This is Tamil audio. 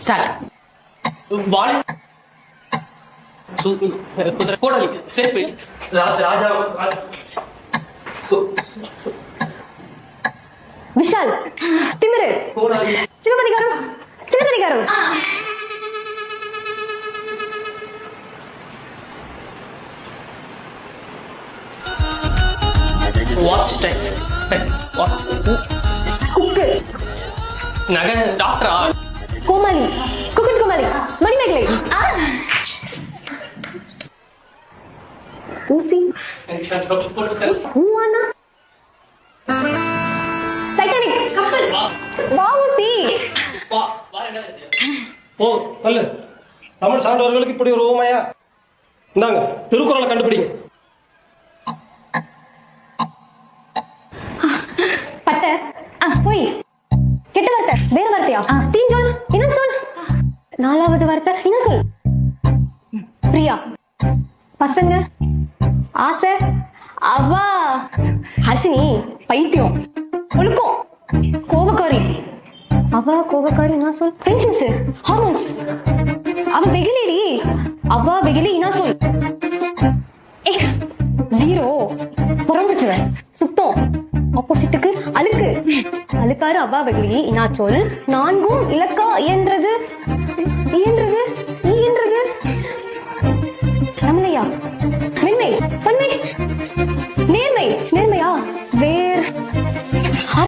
ஸ்டார்ட். வாழை, குதிரை, கோடாலி, செருப்பு, ராஜா, விஷால், திமிரு, கோடாலி, சிவபதிகாரம், சிவபதிகாரம், வாட்ச் டைம், குக்கு, நகை, டாக்டரா, கோமாளி, குக்குன் கோமாளி, மணிமேகலை, ஊசி, ஊவானா, டைட்டானிக், கப்பல், வாவூசி. ஓ தள்ளு. தமிழ் சான்றோர்களுக்கு இப்படி ஒரு ஊமையா? இந்தாங்க திருக்குறளை கண்டுபிடிங்க. பட்ட, போய், கெட்ட வார்த்தை, வேற வார்த்தையா? தீன் சொல், என்ன சொல்? நாலாவது வார்த்தை, என்ன சொல்? பிரியா, பசங்க, ஆசை, அவா, ஹசினி, பைத்தியம், ஒழுக்கம், கோபக்காரி, அவ கோபக்காரி, நான் சொல்? டென்ஷன்ஸ், ஹார்மோன்ஸ், அவ வெகிலேடி, அவ வெகிலி, நான் சொல்? ஜீரோ, புறம்புச்சுவன், சுத்தம், ஆப்போசிட்டுக்கு அழுக்கு, அழுக்காறு, அவா வெகிலி, இனா சொல்? நான்கும் இலக்கா இயன்றது, இயன்றது